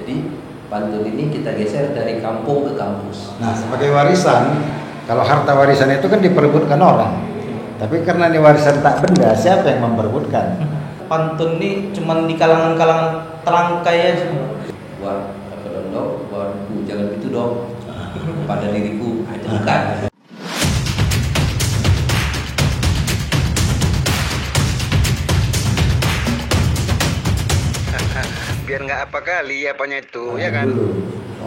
Jadi pantun ini kita geser dari kampung ke kampus. Nah, sebagai warisan, kalau harta warisan itu kan diperebutkan orang. Tapi karena ini warisan tak benda, siapa yang memperebutkan? Pantun ini cuma di kalangan-kalangan terangkai aja. Wah, apa dong? Waduh, jangan gitu dong. Pada diriku aja bukan. Biar nggak apa kali apanya itu, ya kan?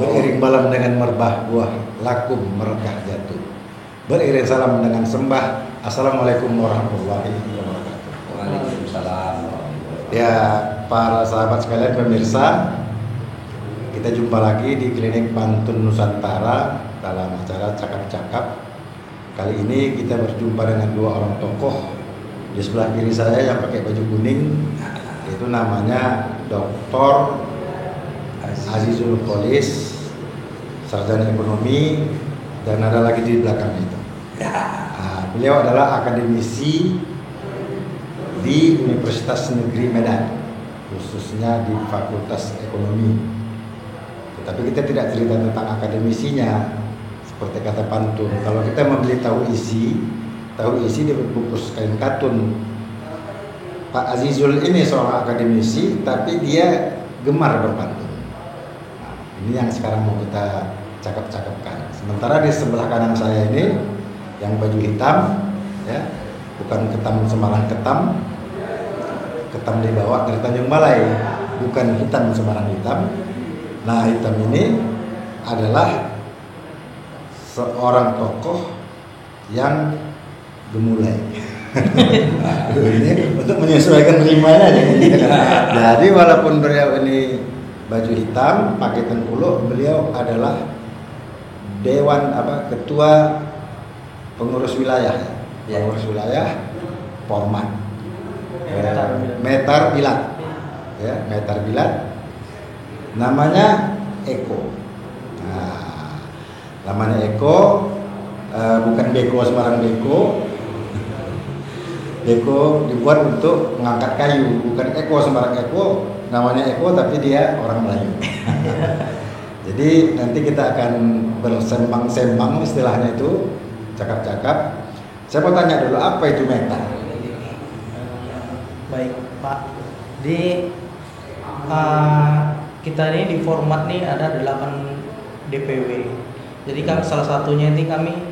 Beriring balam dengan merbah buah, lakum merekah jatuh. Beriring salam dengan sembah. Assalamualaikum warahmatullahi wabarakatuh. Waalaikumsalam. Ya, para sahabat sekalian pemirsa, kita jumpa lagi di Klinik Pantun Nusantara dalam acara Cakap-Cakap. Kali ini kita berjumpa dengan dua orang tokoh. Di sebelah kiri saya yang pakai baju kuning, itu namanya Dr. Azizul Qolis, sarjana ekonomi, dan ada lagi di belakang itu. Nah, beliau adalah akademisi di Universitas Negeri Medan, khususnya di Fakultas Ekonomi. Tetapi kita tidak cerita tentang akademisinya, seperti kata pantun. Kalau kita membeli tahu isi dibungkus kain katun. Pak Azizul ini seorang akademisi, tapi dia gemar berpantun. Nah, ini yang sekarang mau kita cakap-cakapkan. Sementara di sebelah kanan saya ini, yang baju hitam, ya, bukan ketam Semarang ketam dibawa dari Tanjung Balai, bukan hitam Semarang hitam. Nah, hitam ini adalah seorang tokoh yang gemulai. Ini untuk menyesuaikan rimanya aja. Jadi walaupun beliau ini baju hitam, pakai tengkuluk, beliau adalah ketua pengurus wilayah. Pengurus wilayah Format. Metar Bilat. Ya, Metar Bilat. Namanya Eko. Nah, namanya Eko, bukan Beko Semarang Beko. Eko dibuat untuk mengangkat kayu, bukan Eko Semarang Eko, namanya Eko tapi dia orang Melayu. Jadi nanti kita akan bersembang-sembang, istilahnya itu cakap-cakap. Saya mau tanya dulu, apa itu metar? Baik Pak, kita ini di format nih ada 8 DPW. Jadi kan salah satunya ini kami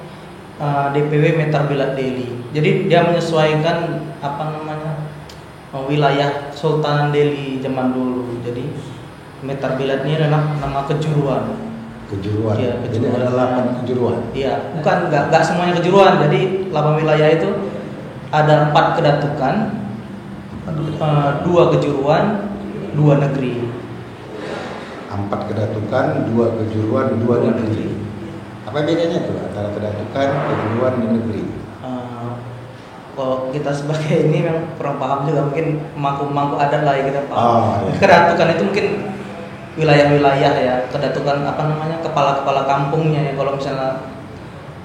DPW Metar Bilat Delhi. Jadi dia menyesuaikan wilayah Sultan Delhi zaman dulu. Jadi Metar Bilat ini adalah nama kejuruan. Kejuruan. Ya, Jadi ada 8 kejuruan. Iya, bukan enggak semuanya kejuruan. Jadi 8 wilayah itu ada 4 kedatukan, 2 kejuruan, 2 negeri. 4 kedatukan, 2 kejuruan, 2 negeri. Apa bedanya tuh antara kedatukan, kejuruan, dan negeri? Kalau kita sebagai ini yang kurang paham juga, mungkin mangku adat lah ya kita paham. Iya. Kedatukan itu mungkin wilayah-wilayah ya. Kedatukan kepala-kepala kampungnya ya. Kalau misalnya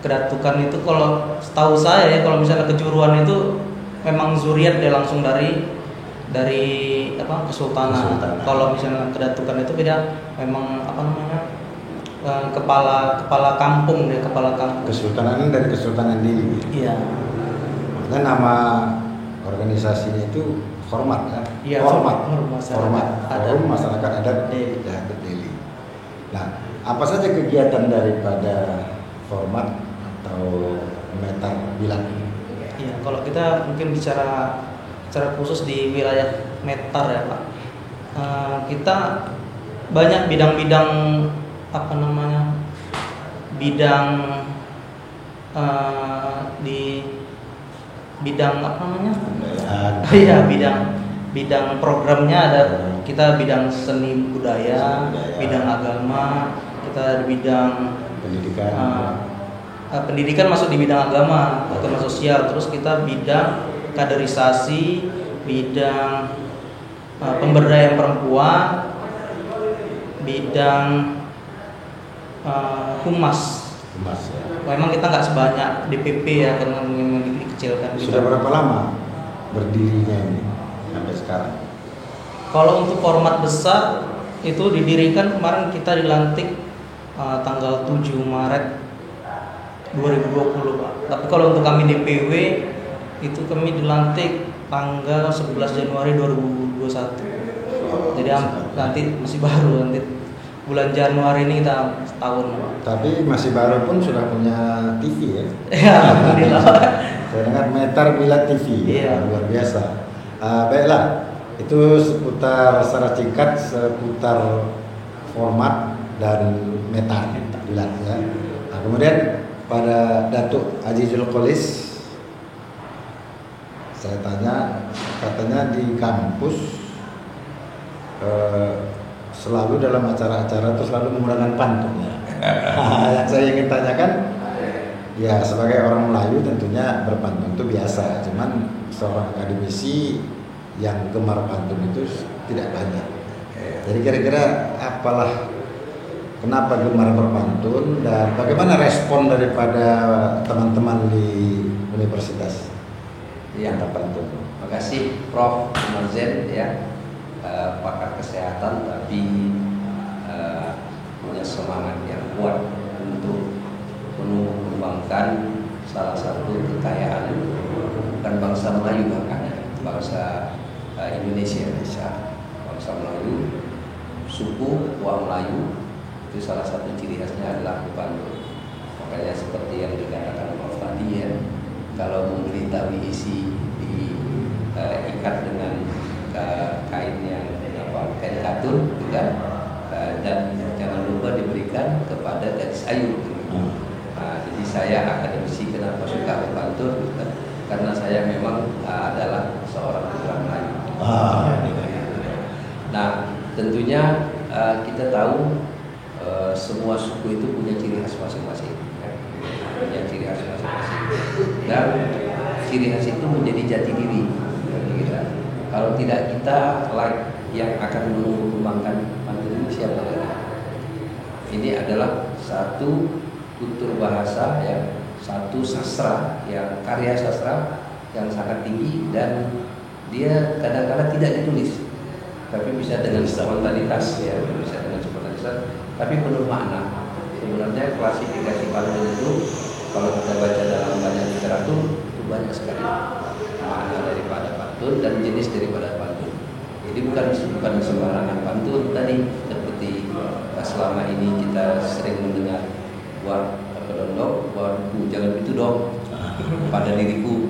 kedatukan itu, kalau setahu saya ya, kalau misalnya kejuruan itu memang zuriat dia langsung dari kesultanan. Kalau misalnya kedatukan itu beda, memang kepala kampung dia, kepala kampung. Kesultanan dari Kesultanan Delhi. Iya. Maksudnya nama organisasinya itu Format ya. Iya, Format. Forum Masyarakat Adat Delhi. Nah, apa saja kegiatan daripada Format atau Metar Bilat ini? Iya, kalau kita mungkin bicara secara khusus di wilayah Metar ya Pak, kita banyak bidang-bidang di bidang iya, bidang programnya ada. Kita bidang seni budaya, bidang agama, kita ada bidang pendidikan. Pendidikan masuk di bidang agama sosial. Terus kita bidang kaderisasi, bidang pemberdayaan perempuan, bidang humas ya. Memang kita nggak sebanyak DPP ya, karena memang dikecilkan. Sudah berapa lama berdirinya ini sampai sekarang? Kalau untuk format besar itu didirikan kemarin, kita dilantik tanggal 7 Maret 2020 Pak. Tapi kalau untuk kami DPW itu kami dilantik tanggal 11 Januari 2021. Jadi nanti masih baru, nanti bulan Januari ini kita setahun Pak. Tapi masih baru pun sudah punya TV ya? Ya, alhamdulillah. Saya dengar Metar Bilat TV, Iya. luar biasa. Baiklah, itu seputar secara singkat seputar format dan Metar Bilat ya. Nah, kemudian pada Datuk Azizul Qolis, saya tanya, katanya di kampus selalu dalam acara-acara itu selalu menggunakan pantun ya. Yang saya ingin tanyakan, ya sebagai orang Melayu tentunya berpantun itu biasa, cuman seorang akademisi yang gemar pantun itu tidak banyak. Jadi kira-kira apalah, kenapa gemar berpantun dan bagaimana respon daripada teman-teman di universitas tentang pantun? Terima kasih Prof. Marzen ya, pakar kesehatan tapi punya semangat yang kuat untuk mengembangkan salah satu kekayaan bukan bangsa Melayu, bahkan bangsa Indonesia. Bangsa Melayu, suku Wah Melayu, itu salah satu ciri khasnya adalah pantun. Makanya seperti yang dikatakan Prof tadi ya, kalau memberitahui isi diikat dengan kain yang kain katun juga, dan jangan lupa diberikan kepada gadis ayu. Jadi saya akademisi kenapa suka berpantun, karena saya memang adalah seorang putra Melayu. Nah, tentunya kita tahu semua suku itu punya ciri khas masing-masing, punya ciri khas masing-masing, dan ciri khas itu menjadi jati diri kita. Kalau tidak kita, yang akan mengembangkan pantun ini siapa lagi? Ini adalah satu tutur bahasa ya, satu sastra yang karya sastra yang sangat tinggi, dan dia kadang-kadang tidak ditulis, tapi bisa dengan spontanitas ya, bisa dengan spontanitas, tapi penuh makna. Sebenarnya klasifikasi pantun itu kalau kita baca dalam banyak literatur itu banyak sekali makna daripada pantun dan jenis daripada pantun. Jadi bukan sembarangan pantun tadi, seperti selama ini kita sering mendengar buat kedondok, buat jangan itu dong pada diriku,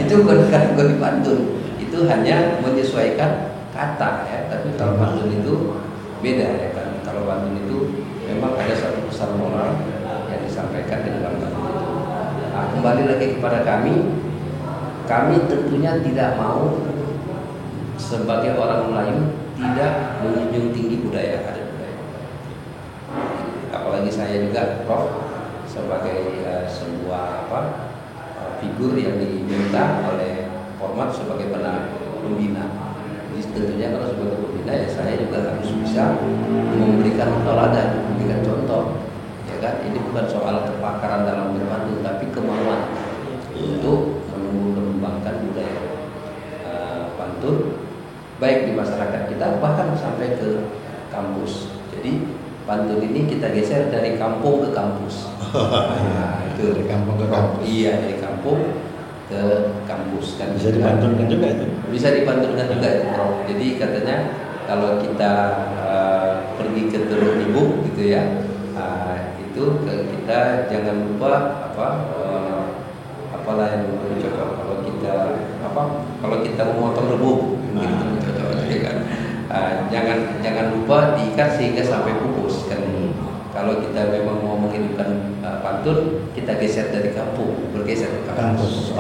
itu bukan kategori pantun, itu hanya menyesuaikan kata ya. Tapi kalau pantun itu beda ya kan. Kalau pantun itu memang ada satu pesan moral yang disampaikan di dalam pantun itu. Nah, kembali lagi kepada kami tentunya tidak mau sebagai orang Melayu tidak menjunjung tinggi budaya adat budaya. Apalagi saya juga Prof sebagai sebuah figur yang diminta oleh format sebagai pembina. Jadi tentunya kalau sebagai pembina ya saya juga harus bisa memberikan teladan, memberikan contoh. Ya kan, ini bukan soal kepakaran dalam berpantun, tapi kemauan untuk mengembangkan budaya pantun baik di masyarakat kita bahkan sampai ke kampus. Jadi pantun ini kita geser dari kampung ke kampus. Nah, itu dari kampung ke kampus. Iya, dari kampung ke kampus kan. Bisa dipantunkan juga itu. Bisa dipantunkan juga itu, Prof. Jadi katanya kalau kita pergi ke Teluk Ibu gitu ya, itu kita jangan lupa apalah yang cocok kalau kita memotong rebung gitu cocok ya kan. Jangan lupa diikat sehingga sampai pupus kan. Kalau kita memang mau menghidupkan pantun, kita geser dari kampung, bergeser ke kampus.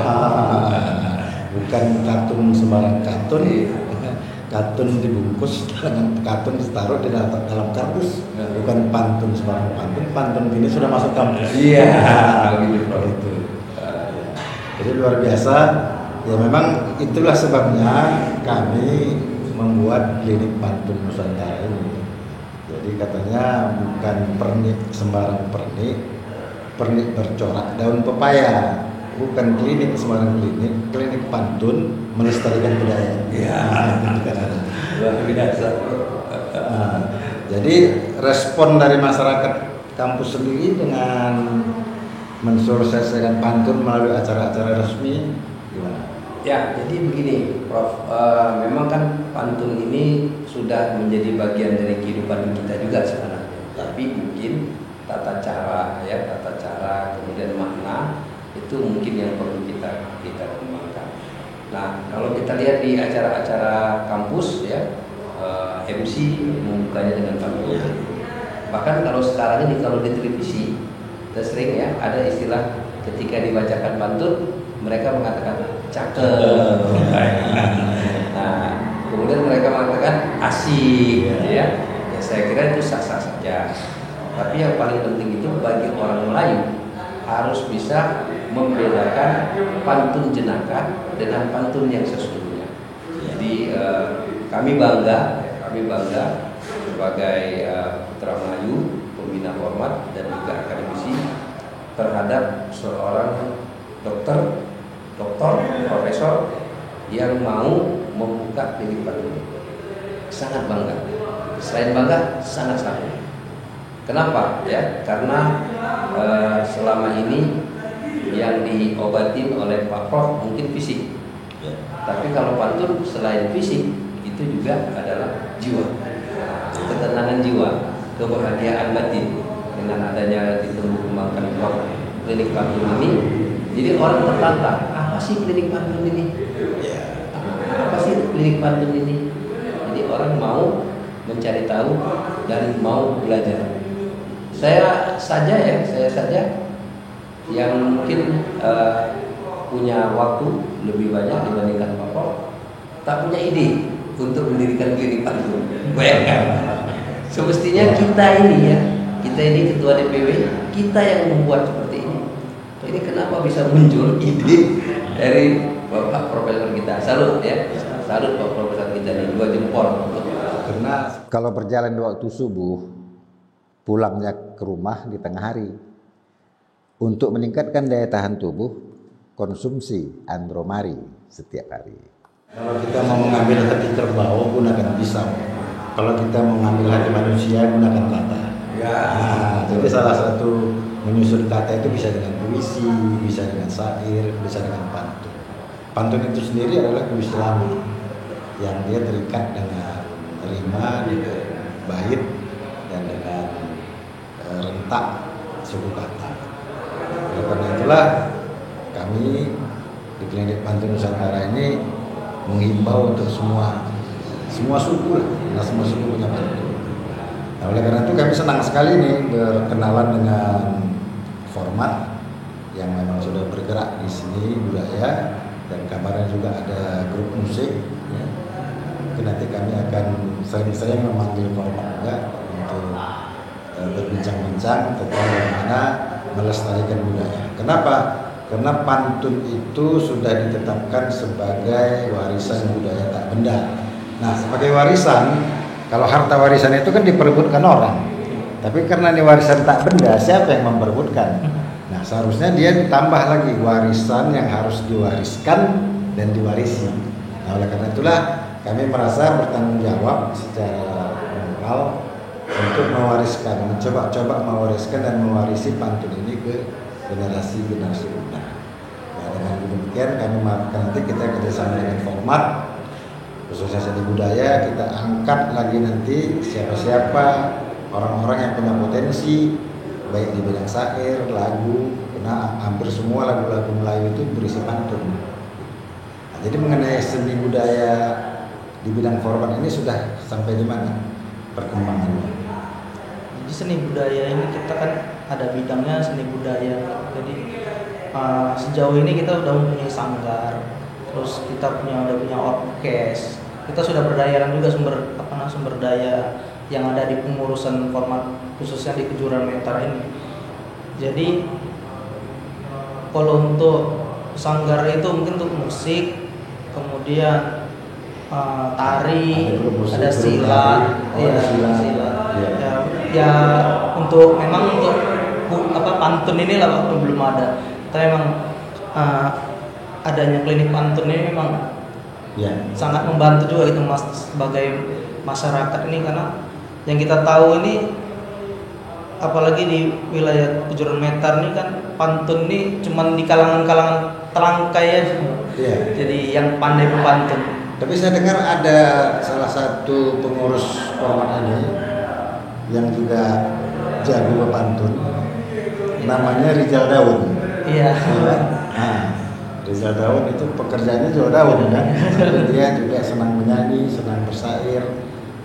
Bukan katun sembarang katun, katun dibungkus dengan katun ditaruh di dalam kardus. Bukan pantun sembarang pantun. Pantun ini sudah masuk kampus. Iya, gitu. Jadi luar biasa. Ya memang itulah sebabnya kami membuat klinik pantun Nusantara ini. Jadi katanya bukan pernik sembarang pernik bercorak daun pepaya, bukan klinik sembarang klinik pantun melestarikan budaya. Iya, luar biasa. Jadi respon dari masyarakat kampus sendiri dengan mensosialisasikan pantun melalui acara-acara resmi gimana? Ya, jadi begini, Prof. Memang kan pantun ini sudah menjadi bagian dari kehidupan kita juga sebenarnya. Tapi mungkin tata cara, kemudian makna itu mungkin yang perlu kita kembangkan. Nah, kalau kita lihat di acara-acara kampus ya, MC membukanya dengan pantun. Bahkan kalau sekarang ini kalau di televisi, kita sering ya ada istilah ketika dibacakan pantun mereka mengatakan cakep. Nah, kemudian mereka mengatakan asik, ya. Saya kira itu sah-sah saja. Tapi yang paling penting itu bagi orang Melayu harus bisa membedakan pantun jenaka dengan pantun yang sesungguhnya. Jadi kami bangga sebagai putra Melayu, pembina hormat dan juga akademisi terhadap seorang dokter, profesor yang mau membuka klinik pantun. Sangat bangga. Selain bangga, sangat sakit. Kenapa? Ya, karena selama ini yang diobatin oleh Pak Prof mungkin fisik. Tapi kalau pantun selain fisik itu juga adalah jiwa, ketenangan jiwa, kebahagiaan batin. Dengan adanya ditumbuh kembangkan klinik pantun ini, jadi orang tertantang, apa sih klinik pantun ini? Apa sih klinik pantun ini? Jadi orang mau mencari tahu dan mau belajar. Saya saja yang mungkin punya waktu lebih banyak dibandingkan Pak Prof, tak punya ide untuk mendirikan klinik pantun. Bayangkan. Semestinya kita ini ketua DPW, kita yang membuat seperti ini. Ini kenapa bisa muncul ide dari Bapak Profesor kita? Salut ya, salut Pak Profesor kita ini, 2 jempol. Karena kalau berjalan di waktu subuh, pulangnya ke rumah di tengah hari. Untuk meningkatkan daya tahan tubuh, konsumsi Andromari setiap hari. Kalau kita mau mengambil hati kerbau, gunakan pisau. Kalau kita mau mengambil hati manusia, gunakan kata. Nah, jadi salah satu menyusun kata itu bisa dengan puisi, bisa dengan syair, bisa dengan pantun. Pantun itu sendiri adalah puisi lama yang dia terikat dengan rima, dengan bait, dan dengan rentak suku kata. Oleh karena itulah kami di Klinik Pantun Nusantara ini menghimbau untuk semua suku lah, nah semua suku punya pantun. Nah, oleh karena itu kami senang sekali nih berkenalan dengan format yang memang sudah bergerak di sini budaya, dan kabarnya juga ada grup musik. Ya. Mungkin nanti kami akan sering-sering memanggil format juga untuk berbincang-bincang tentang bagaimana melestarikan budaya. Kenapa? Karena pantun itu sudah ditetapkan sebagai warisan budaya tak benda. Nah, sebagai warisan, kalau harta warisan itu kan diperebutkan orang. Tapi karena ini warisan tak benda, siapa yang memperebutkan? Nah, seharusnya dia ditambah lagi warisan yang harus diwariskan dan diwarisi. Nah, oleh karena itulah kami merasa bertanggung jawab secara moral untuk mewariskan, mencoba mewariskan dan mewarisi pantun ini ke generasi muda. Nah, dengan demikian kami mengharapkan nanti kita kerjasama dengan format khususnya seni budaya, kita angkat lagi nanti siapa-siapa orang-orang yang punya potensi baik di bidang syair, lagu, karena hampir semua lagu-lagu Melayu itu berisi pantun. Nah, jadi mengenai seni budaya di bidang format ini sudah sampai di mana perkembangannya? Jadi seni budaya ini kita kan ada bidangnya seni budaya. Jadi sejauh ini kita udah mempunyai sanggar, terus kita udah punya orkes. Kita sudah berdayakan juga sumber daya yang ada di pengurusan format khususnya di Kejuruan Meter ini. Jadi kalau untuk sanggar itu mungkin untuk musik, kemudian tari, ada silat, ya untuk pantun ini lah waktu belum ada. Tapi memang adanya klinik pantun ini memang sangat membantu juga gitu mas sebagai masyarakat ini, karena Yang kita tahu ini, apalagi di wilayah Kejuruan Metar ini kan pantun ini cuman di kalangan-kalangan terangkai aja. Iya. Jadi yang pandai berpantun. Tapi saya dengar ada salah satu pengurus ormas ini yang juga jago berpantun, namanya Rizal Daun. Iya. Nah, Rizal Daun itu pekerjaannya jual daun kan, tapi dia juga senang menyanyi, senang bersair.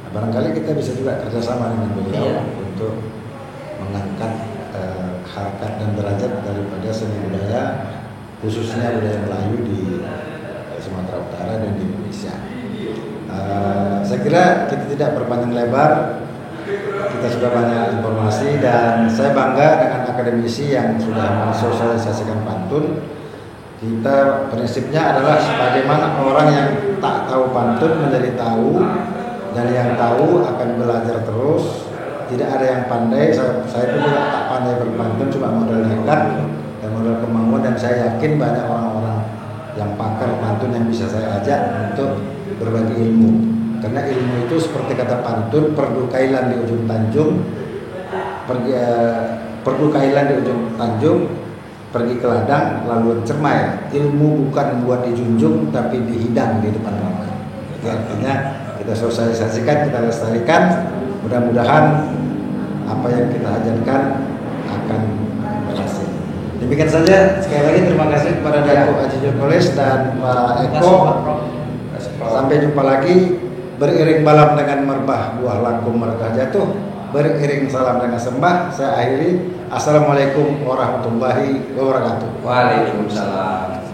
Nah, barangkali kita bisa juga kerjasama dengan beliau Iya. untuk mengangkat harkat dan derajat daripada seni budaya, khususnya budaya Melayu di Sumatera Utara dan di Indonesia. Saya kira kita tidak berpanjang lebar, kita sudah banyak informasi dan saya bangga dengan akademisi yang sudah mensosialisasikan pantun. Kita prinsipnya adalah bagaimana orang yang tak tahu pantun menjadi tahu, dan yang tahu akan belajar terus. Tidak ada yang pandai, saya pun juga tak pandai berpantun, cuma modal nekat dan modal kemauan, dan saya yakin banyak orang-orang yang pakar pantun yang bisa saya ajak untuk berbagi ilmu. Karena ilmu itu seperti kata pantun, perdu kailan di ujung tanjung, perdu kailan di ujung tanjung, pergi ke ladang lalu cermai. Ilmu bukan buat dijunjung tapi dihidang di depan ramai. Jadi artinya kita sosialisasikan, kita lestarikan. Mudah-mudahan apa yang kita ajarkan akan berhasil. Demikian saja. Sekali lagi terima kasih kepada Datuk Haji Jurkolis dan Pak Eko. Sampai jumpa lagi. Beriring balam dengan merbah, buah langkung merekah jatuh. Beriring salam dengan sembah. Saya akhiri. Assalamualaikum warahmatullahi wabarakatuh. Waalaikumsalam.